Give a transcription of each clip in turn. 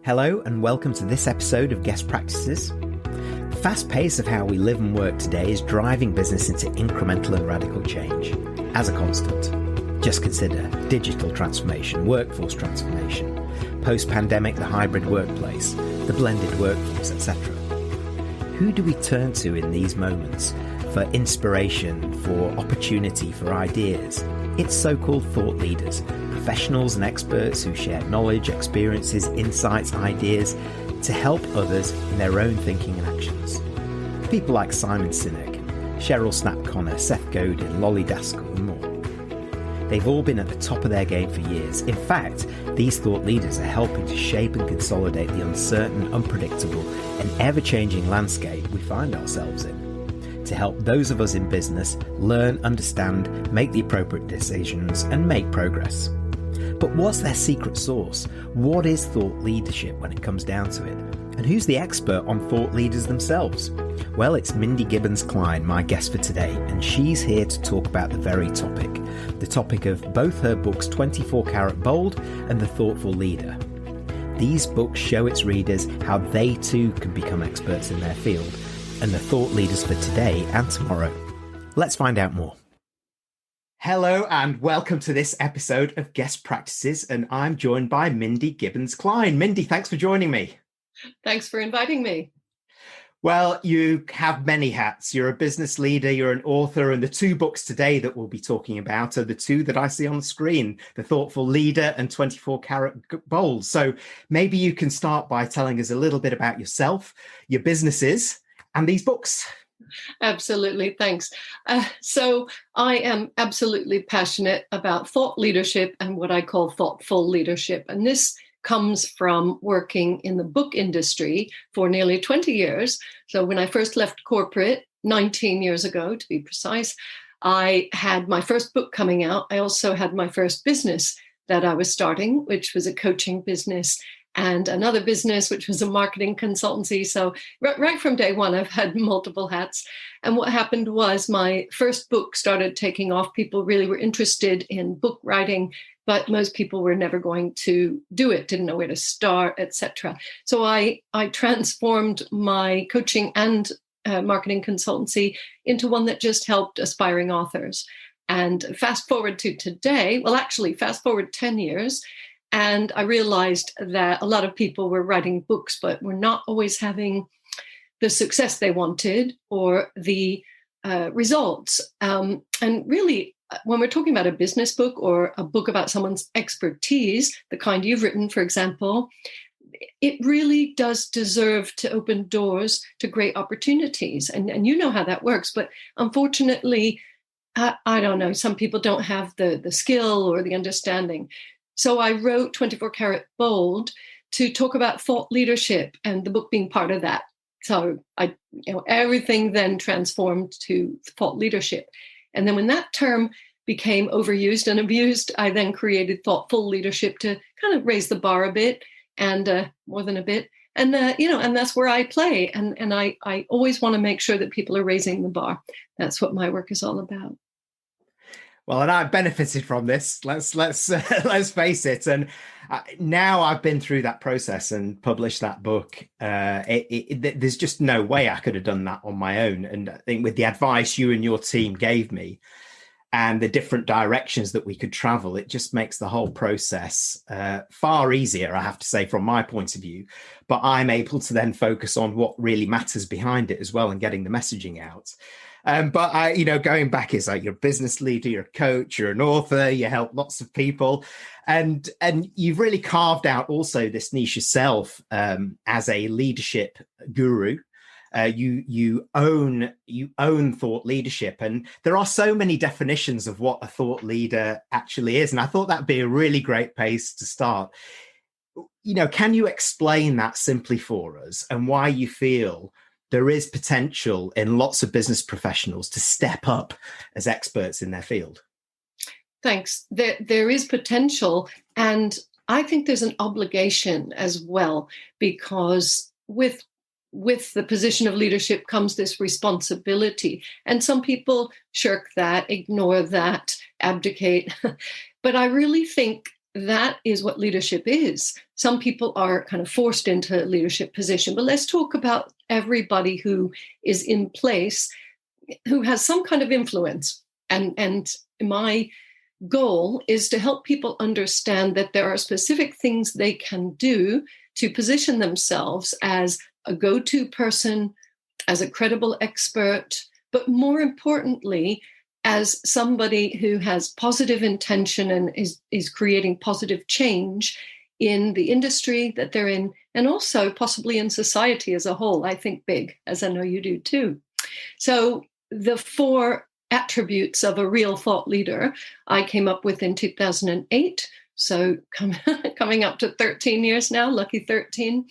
Hello and welcome to this episode of Guest Practices. The fast pace of how we live and work today is driving business into incremental and radical change. As a constant, just consider digital transformation, workforce transformation, post-pandemic, the hybrid workplace, the blended workforce, etc. Who do we turn to in these moments for inspiration, for opportunity, for ideas? It's so-called thought leaders, professionals and experts who share knowledge, experiences, insights, ideas to help others in their own thinking and actions. People like Simon Sinek, Cheryl Snap-Connor, Seth Godin, Lolly Daskell and more. They've all been at the top of their game for years. In fact, these thought leaders are helping to shape and consolidate the uncertain, unpredictable and ever-changing landscape we find ourselves in, to help those of us in business learn, understand, make the appropriate decisions and make progress. But what's their secret sauce? What is thought leadership when it comes down to it? And who's the expert on thought leaders themselves? Well, it's Mindy Gibbins-Klein, my guest for today, and she's here to talk about the very topic, the topic of both her books 24 Karat Bold and The Thoughtful Leader. These books show its readers how they too can become experts in their field and the thought leaders for today and tomorrow. Let's find out more. Hello and welcome to this episode of Guest Practices, and I'm joined by Mindy Gibbins-Klein. Mindy, thanks for joining me. Thanks for inviting me. Well, you have many hats. You're a business leader, you're an author, and the two books today that we'll be talking about are the two that I see on the screen, The Thoughtful Leader and 24 Karat Bold. So maybe you can start by telling us a little bit about yourself, your businesses, and these books. Absolutely. Thanks. So I am absolutely passionate about thought leadership and what I call thoughtful leadership. And this comes from working in the book industry for nearly 20 years. So when I first left corporate 19 years ago, to be precise, I had my first book coming out. I also had my first business that I was starting, which was a coaching business, and another business, which was a marketing consultancy. So right from day one, I've had multiple hats. And what happened was my first book started taking off. People really were interested in book writing, but most people were never going to do it, didn't know where to start, etc. So I transformed my coaching and marketing consultancy into one that just helped aspiring authors. And fast forward to today, fast forward 10 years, and I realized that a lot of people were writing books, but were not always having the success they wanted or the results. And really, when we're talking about a business book or a book about someone's expertise, the kind you've written, for example, it really does deserve to open doors to great opportunities. And you know how that works. But unfortunately, I don't know, some people don't have the skill or the understanding. So I wrote 24 Karat Bold to talk about thought leadership, and the book being part of that. So everything then transformed to thought leadership. And then when that term became overused and abused, I then created thoughtful leadership to kind of raise the bar a bit, and more than a bit. And and that's where I play. And I always want to make sure that people are raising the bar. That's what my work is all about. Well, and I've benefited from this. Let's face it. And now I've been through that process and published that book. There's just no way I could have done that on my own. And I think with the advice you and your team gave me and the different directions that we could travel, it just makes the whole process far easier, I have to say, from my point of view. But I'm able to then focus on what really matters behind it as well and getting the messaging out. But going back, is like you're a business leader, you're a coach, you're an author, you help lots of people, and you've really carved out also this niche yourself as a leadership guru. You own thought leadership, and there are so many definitions of what a thought leader actually is. And I thought that'd be a really great place to start. Can you explain that simply for us and why you feel there is potential in lots of business professionals to step up as experts in their field? Thanks. There is potential. And I think there's an obligation as well, because with the position of leadership comes this responsibility. And some people shirk that, ignore that, abdicate. But I really think that is what leadership is. Some people are kind of forced into a leadership position, but let's talk about everybody who is in place, who has some kind of influence. And my goal is to help people understand that there are specific things they can do to position themselves as a go-to person, as a credible expert, but more importantly, as somebody who has positive intention and is creating positive change in the industry that they're in, and also possibly in society as a whole. I think big, as I know you do too. So the 4 attributes of a real thought leader I came up with in 2008. So coming up to 13 years now, lucky 13.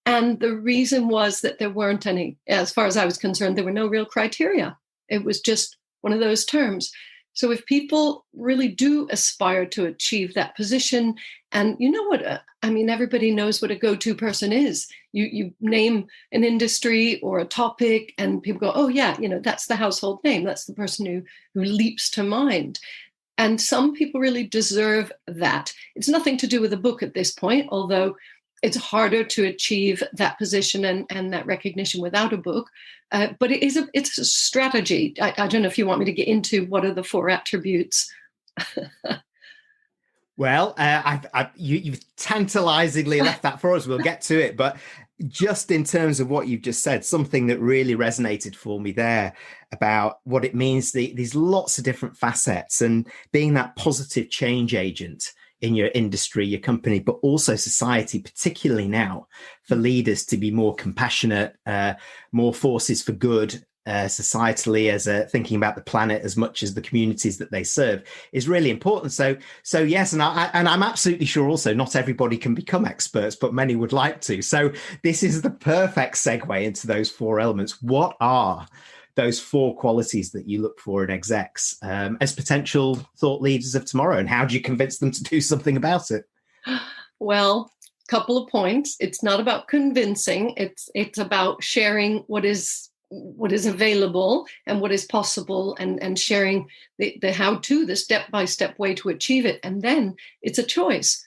And the reason was that there weren't any, as far as I was concerned, there were no real criteria. It was just one of those terms. So if people really do aspire to achieve that position, and you know what, everybody knows what a go-to person is. You name an industry or a topic and people go, oh yeah, that's the household name. That's the person who leaps to mind. And some people really deserve that. It's nothing to do with a book at this point, although it's harder to achieve that position and that recognition without a book. But it's a strategy. I don't know if you want me to get into what are the 4 attributes. Well, you've tantalizingly left that for us. We'll get to it. But just in terms of what you've just said, something that really resonated for me there about what it means, there's lots of different facets and being that positive change agent in your industry, your company, but also society, particularly now, for leaders to be more compassionate, more forces for good, societally, as thinking about the planet as much as the communities that they serve, is really important. So yes, and I'm absolutely sure also not everybody can become experts, but many would like to. So this is the perfect segue into those 4 elements. What are those 4 qualities that you look for in execs as potential thought leaders of tomorrow, and how do you convince them to do something about it? Well, couple of points. It's not about convincing. It's about sharing what is available and what is possible, and sharing the how-to, the step-by-step way to achieve it. And then it's a choice.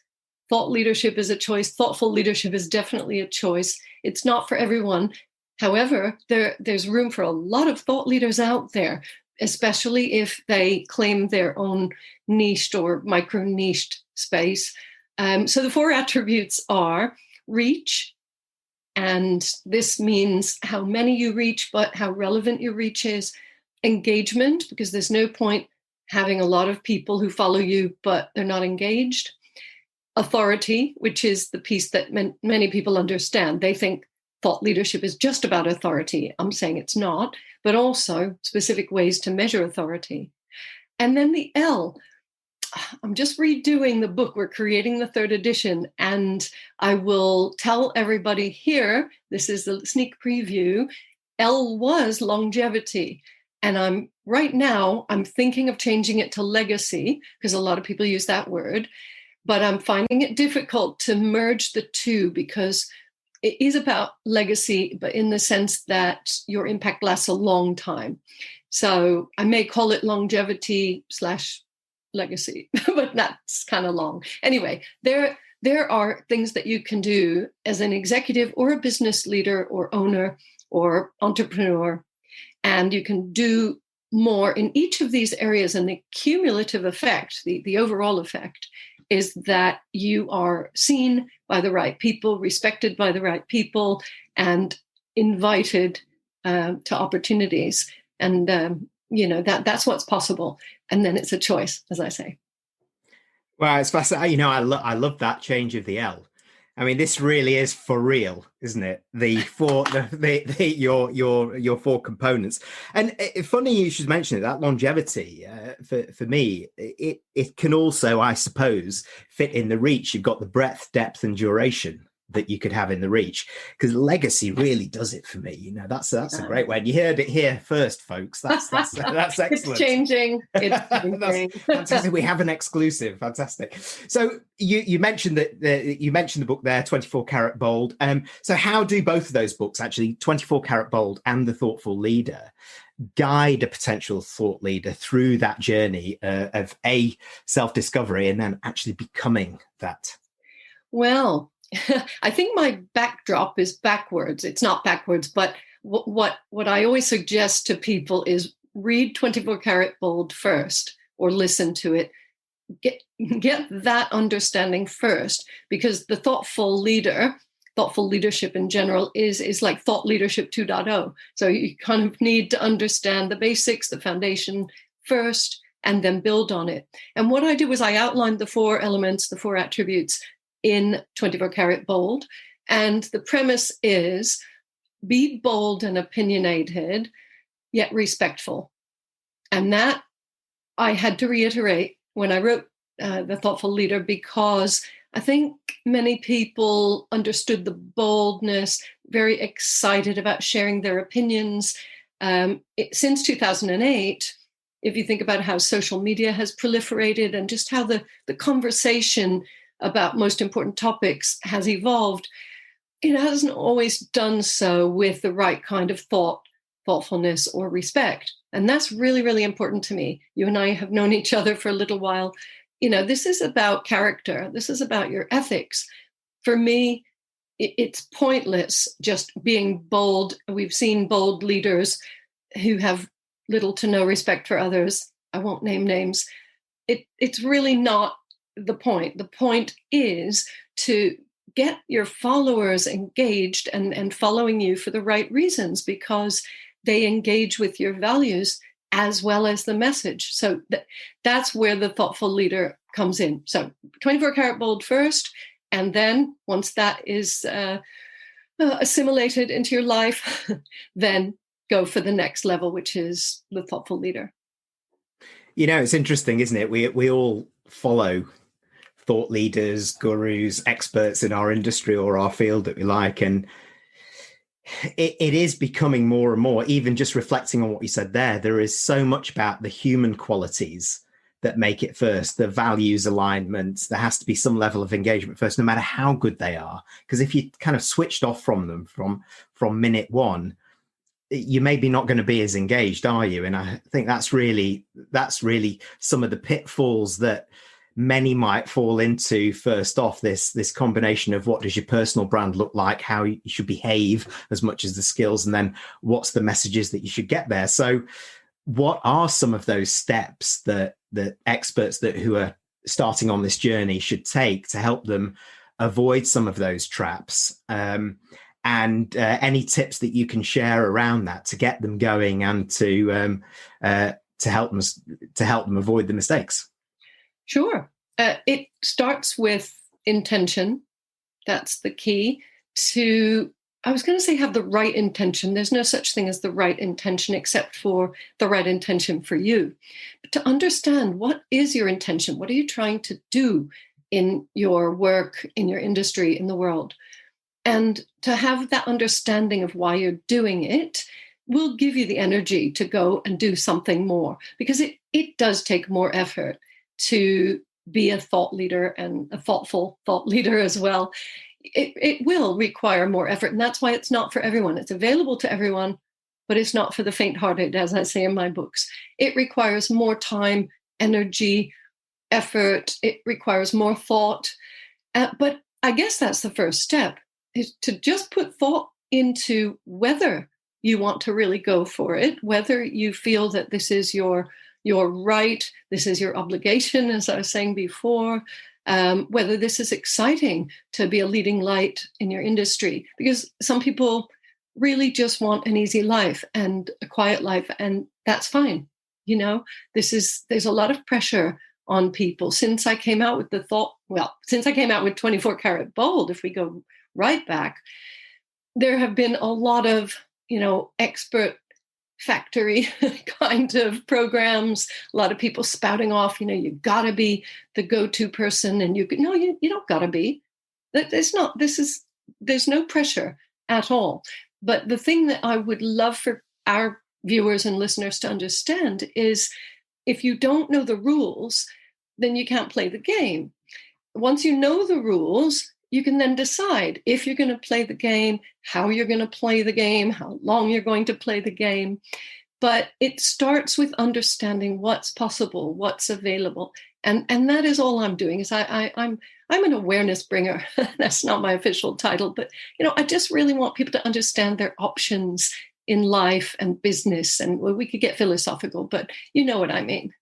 Thought leadership is a choice. Thoughtful leadership is definitely a choice. It's not for everyone. However, there's room for a lot of thought leaders out there, especially if they claim their own niched or micro-niched space. So the 4 attributes are reach, and this means how many you reach, but how relevant your reach is. Engagement, because there's no point having a lot of people who follow you, but they're not engaged. Authority, which is the piece that many people understand. They think thought leadership is just about authority. I'm saying it's not, but also specific ways to measure authority. And then the L, I'm just redoing the book. We're creating the 3rd edition, and I will tell everybody here, this is the sneak preview, L was longevity. And I'm thinking of changing it to legacy, because a lot of people use that word, but I'm finding it difficult to merge the 2, because it is about legacy, but in the sense that your impact lasts a long time. So I may call it longevity / legacy, but that's kind of long. Anyway, there are things that you can do as an executive or a business leader or owner or entrepreneur, and you can do more in each of these areas. And the cumulative effect, the overall effect, is that you are seen by the right people, respected by the right people, and invited to opportunities. And, that's what's possible. And then it's a choice, as I say. Well, it's fascinating. I love that change of the L. I mean, this really is for real, isn't it? The 4, your 4 components. And funny you should mention it. That longevity, for me, it can also, I suppose, fit in the reach. You've got the breadth, depth, and duration that you could have in the reach, because legacy really does it for me. You know, that's a great way. And you heard it here first, folks. That's excellent. It's changing. It's changing. That's fantastic. We have an exclusive. Fantastic. So you mentioned that you mentioned the book there, 24 Karat Bold. So how do both of those books, actually, 24 Karat Bold and The Thoughtful Leader, guide a potential thought leader through that journey of self-discovery and then actually becoming that? Well, I think my backdrop is backwards. It's not backwards, but what I always suggest to people is read 24 Karat Bold first, or listen to it. Get that understanding first, because the thoughtful leadership in general is like thought leadership 2.0. So you kind of need to understand the basics, the foundation first, and then build on it. And what I do is I outlined the 4 elements, the 4 attributes in 24 Karat Bold. And the premise is be bold and opinionated, yet respectful. And that I had to reiterate when I wrote The Thoughtful Leader, because I think many people understood the boldness, very excited about sharing their opinions. Since 2008, if you think about how social media has proliferated and just how the conversation about most important topics has evolved, it hasn't always done so with the right kind of thoughtfulness or respect. And that's really, really important to me. You and I have known each other for a little while. You know, this is about character. This is about your ethics. For me, it's pointless just being bold. We've seen bold leaders who have little to no respect for others. I won't name names. It's really not the point. The point is to get your followers engaged and following you for the right reasons, because they engage with your values as well as the message. So that's where the thoughtful leader comes in. So 24 Karat Bold first, and then once that is assimilated into your life, then go for the next level, which is the thoughtful leader. You know, it's interesting, isn't it? We all follow thought leaders, gurus, experts in our industry or our field that we like. And it is becoming more and more, even just reflecting on what you said there is so much about the human qualities that make it first, the values alignment. There has to be some level of engagement first, no matter how good they are. Because if you kind of switched off from them from minute one, you maybe not going to be as engaged, are you? And I think that's really some of the pitfalls that many might fall into. First off, this combination of what does your personal brand look like, how you should behave as much as the skills, and then what's the messages that you should get there. So what are some of those steps that experts who are starting on this journey should take to help them avoid some of those traps? And any tips that you can share around that to get them going and to help them avoid the mistakes? Sure. It starts with intention. That's the key to, I was going to say, have the right intention. There's no such thing as the right intention except for the right intention for you. But to understand, what is your intention? What are you trying to do in your work, in your industry, in the world? And to have that understanding of why you're doing it will give you the energy to go and do something more, because it does take more effort to be a thought leader, and a thoughtful thought leader as well. It will require more effort. And that's why it's not for everyone. It's available to everyone, but it's not for the faint-hearted, as I say in my books. It requires more time, energy, effort. It requires more thought. But I guess that's the first step, is to just put thought into whether you want to really go for it, whether you feel that this is your right, this is your obligation, as I was saying before, whether this is exciting to be a leading light in your industry. Because some people really just want an easy life and a quiet life, and that's fine. You know, there's a lot of pressure on people. Since I came out with 24 Karat Bold, if we go right back, there have been a lot of, expert factory kind of programs, a lot of people spouting off, you've got to be the go-to person, and you don't got to be. This there's no pressure at all. But the thing that I would love for our viewers and listeners to understand is if you don't know the rules, then you can't play the game. Once you know the rules, you can then decide if you're going to play the game, how you're going to play the game, how long you're going to play the game. But it starts with understanding what's possible, what's available. And that is all I'm doing. Is I'm an awareness bringer. That's not my official title, but I just really want people to understand their options in life and business. And we could get philosophical, but you know what I mean.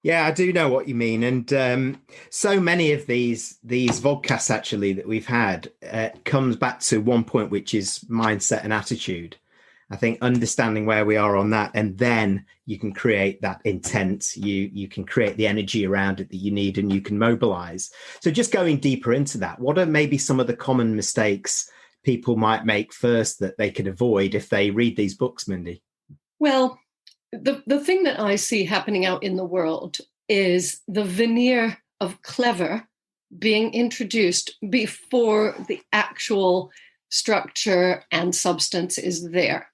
Yeah, I do know what you mean. And so many of these vodcasts actually that we've had comes back to one point, which is mindset and attitude. I think understanding where we are on that, and then you can create that intent, you can create the energy around it that you need, and you can mobilize. So just going deeper into that, what are maybe some of the common mistakes people might make first that they could avoid if they read these books, Mindy? Well, the thing that I see happening out in the world is the veneer of clever being introduced before the actual structure and substance is there.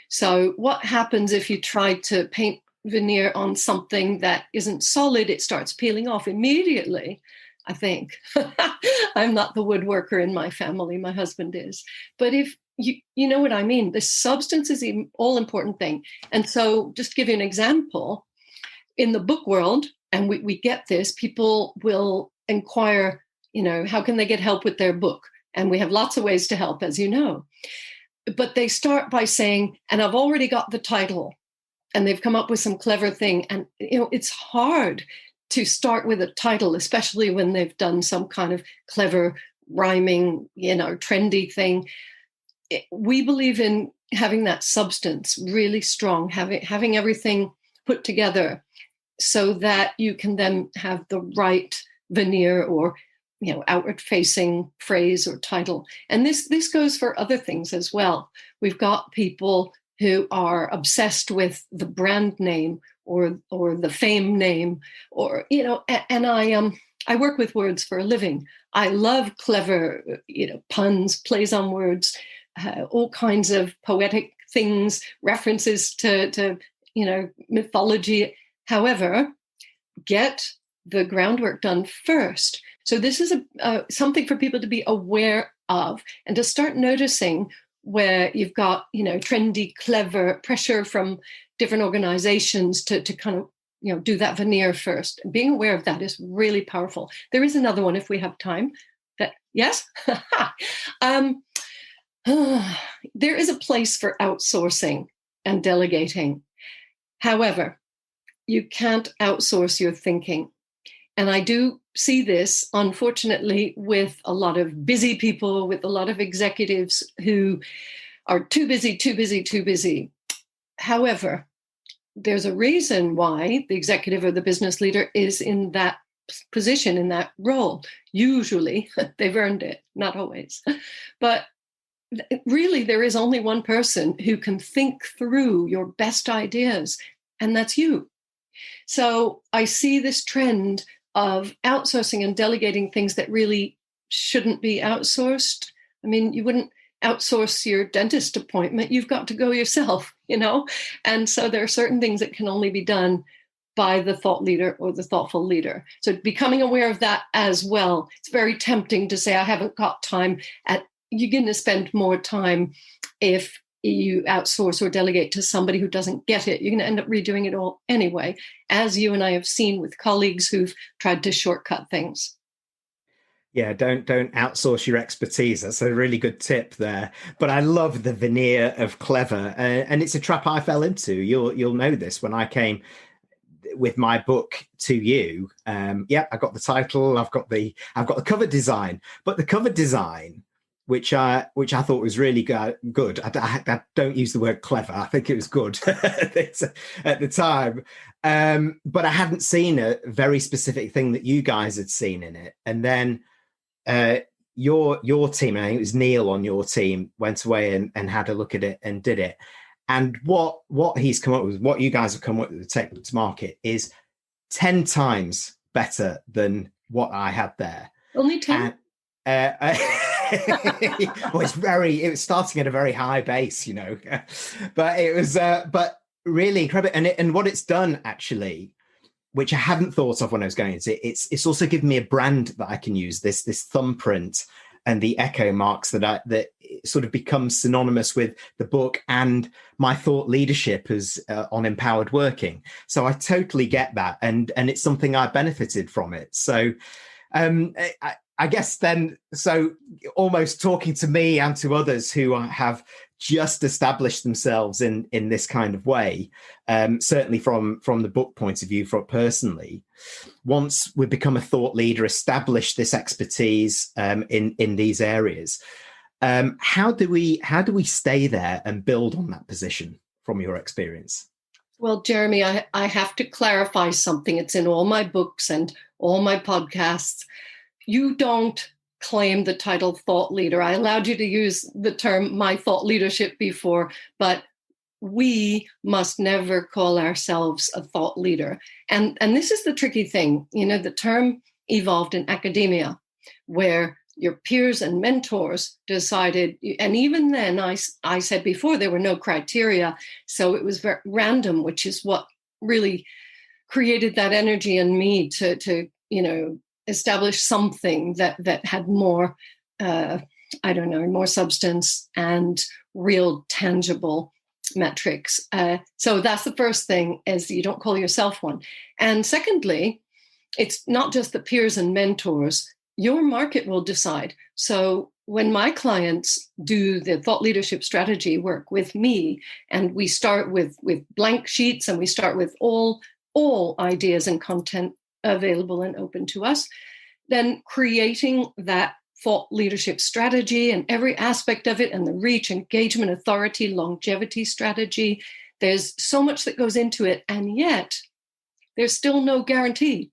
So what happens if you try to paint veneer on something that isn't solid? It starts peeling off immediately, I think. I'm not the woodworker in my family. My husband is. But if you know what I mean, the substance is the all-important thing. And so just to give you an example, in the book world, and we get this, people will inquire, how can they get help with their book? And we have lots of ways to help, as you know. But they start by saying, and I've already got the title, and they've come up with some clever thing. And, it's hard to start with a title, especially when they've done some kind of clever rhyming, trendy thing. We believe in having that substance really strong, having everything put together so that you can then have the right veneer or outward facing phrase or title. And this goes for other things as well. We've got people who are obsessed with the brand name or the fame name, or and I work with words for a living. I love clever puns, plays on words, all kinds of poetic things, references to mythology. However, get the groundwork done first. So this is something for people to be aware of and to start noticing where you've got, trendy, clever pressure from different organizations to kind of, do that veneer first. And being aware of that is really powerful. There is another one if we have time. Yes? There is a place for outsourcing and delegating. However, you can't outsource your thinking. And I do see this, unfortunately, with a lot of busy people, with a lot of executives who are too busy. However, there's a reason why the executive or the business leader is in that position, in that role. Usually, they've earned it, not always. But really, there is only one person who can think through your best ideas, and that's you. So I see this trend of outsourcing and delegating things that really shouldn't be outsourced. I mean, you wouldn't outsource your dentist appointment. You've got to go yourself, And so there are certain things that can only be done by the thought leader or the thoughtful leader. So becoming aware of that as well. It's very tempting to say, I haven't got time. You're going to spend more time if you outsource or delegate to somebody who doesn't get it. You're going to end up redoing it all anyway, as you and I have seen with colleagues who've tried to shortcut things. Yeah, don't outsource your expertise. That's a really good tip there. But I love the veneer of clever, and it's a trap I fell into. You'll know this. When I came with my book to you, I got the title, I've got the cover design, but the cover design, which I thought was really good. I don't use the word clever. I think it was good at the time. But I hadn't seen a very specific thing that you guys had seen in it. And then your team, I think it was Neil on your team, went away and had a look at it and did it. And what he's come up with, what you guys have come up with to take to market is 10 times better than what I had there. Only 10? Well, it was starting at a very high base, but it was, but really incredible. And what it's done actually, which I hadn't thought of when I was going into it, it's also given me a brand that I can use, this thumbprint and the echo marks that sort of become synonymous with the book and my thought leadership as on empowered working. So I totally get that, and it's something I benefited from it. So I guess then, so almost talking to me and to others who have just established themselves in this kind of way, certainly from the book point of view, personally, once we become a thought leader, establish this expertise in these areas, how do we stay there and build on that position from your experience? Well, Jeremy, I have to clarify something. It's in all my books and all my podcasts. You don't claim the title thought leader. I allowed you to use the term my thought leadership before, but we must never call ourselves a thought leader. And this is the tricky thing. The term evolved in academia, where your peers and mentors decided, and even then I said before, there were no criteria. So it was very random, which is what really created that energy in me to establish something that had more, more substance and real tangible metrics. So that's the first thing, is you don't call yourself one. And secondly, it's not just the peers and mentors. Your market will decide. So when my clients do the thought leadership strategy work with me, and we start with blank sheets, and we start with all ideas and content available and open to us, then creating that thought leadership strategy and every aspect of it, and the reach, engagement, authority, longevity strategy, there's so much that goes into it. And yet there's still no guarantee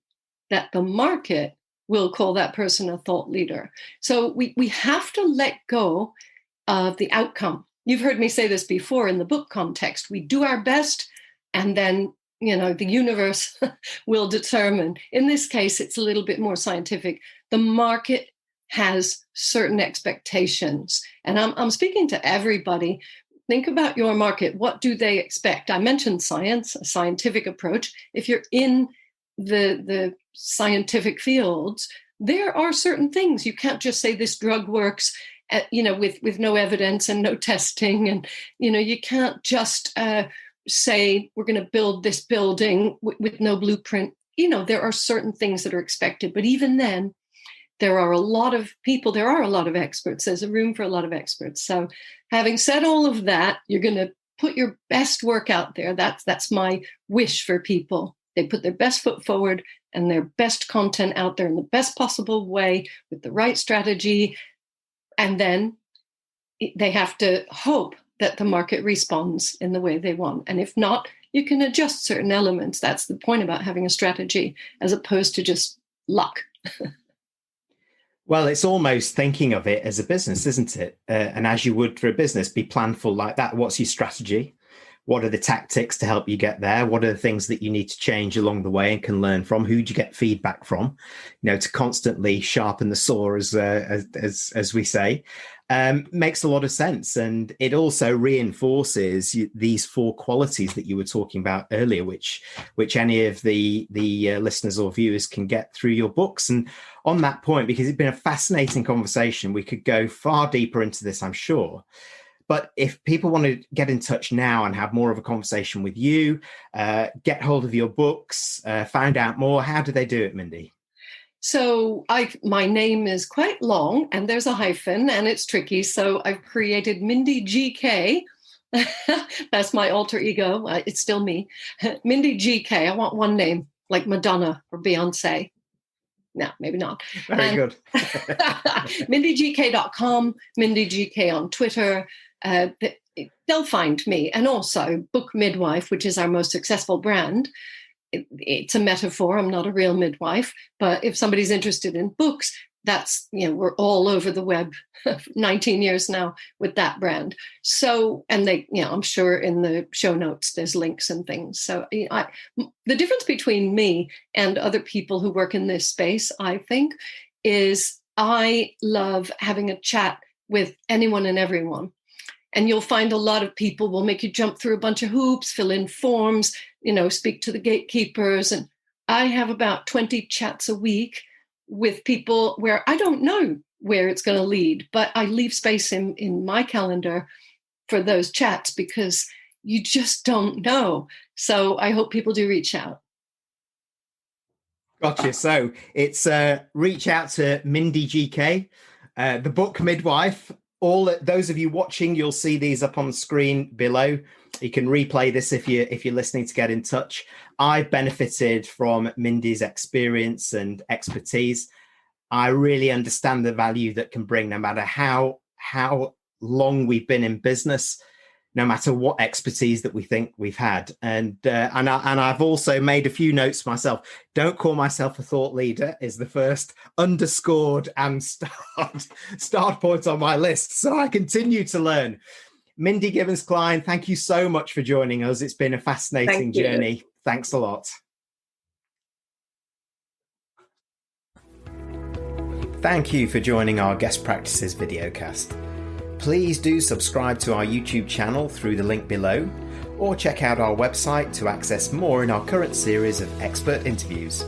that the market will call that person a thought leader. So we have to let go of the outcome. You've heard me say this before in the book context. We do our best, and then the universe will determine. In this case, it's a little bit more scientific. The market has certain expectations. And I'm speaking to everybody. Think about your market. What do they expect? I mentioned science, a scientific approach. If you're in the scientific fields, there are certain things. You can't just say this drug works, with no evidence and no testing. And, you can't just say we're going to build this building with no blueprint. There are certain things that are expected. But even then, there are a lot of people, there are a lot of experts. There's a room for a lot of experts. So having said all of that, you're going to put your best work out there. That's my wish for people. They put their best foot forward and their best content out there in the best possible way with the right strategy. And then they have to hope that the market responds in the way they want. And if not, you can adjust certain elements. That's the point about having a strategy, as opposed to just luck. Well, it's almost thinking of it as a business, isn't it? And as you would for a business, be planful like that. What's your strategy? What are the tactics to help you get there? What are the things that you need to change along the way and can learn from? Who do you get feedback from? To constantly sharpen the saw, as we say, makes a lot of sense. And it also reinforces these 4 qualities that you were talking about earlier, which any of the listeners or viewers can get through your books. And on that point, because it's been a fascinating conversation, we could go far deeper into this, I'm sure. But if people want to get in touch now and have more of a conversation with you, get hold of your books, find out more, how do they do it, Mindy? So my name is quite long, and there's a hyphen, and it's tricky. So I've created Mindy GK. That's my alter ego. It's still me. Mindy GK. I want one name, like Madonna or Beyonce. No, maybe not. Very good. MindyGK.com, Mindy GK on Twitter. They'll find me. And also Book Midwife, which is our most successful brand. It's a metaphor. I'm not a real midwife. But if somebody's interested in books, that's, we're all over the web 19 years now with that brand. So, and I'm sure in the show notes, there's links and things. So the difference between me and other people who work in this space, I think, is I love having a chat with anyone and everyone. And you'll find a lot of people will make you jump through a bunch of hoops, fill in forms, speak to the gatekeepers. And I have about 20 chats a week with people where I don't know where it's going to lead, but I leave space in my calendar for those chats because you just don't know. So I hope people do reach out. Gotcha. So it's reach out to Mindy GK, the Book Midwife. All those of you watching, you'll see these up on the screen below. You can replay this if you're listening to get in touch. I've benefited from Mindy's experience and expertise. I really understand the value that can bring, no matter how long we've been in business, no matter what expertise that we think we've had. And I've also made a few notes myself. Don't call myself a thought leader is the first underscored and start point on my list. So I continue to learn. Mindy Gibbins-Klein, thank you so much for joining us. It's been a fascinating journey. Thanks a lot. Thank you for joining our Guest Practices videocast. Please do subscribe to our YouTube channel through the link below, or check out our website to access more in our current series of expert interviews.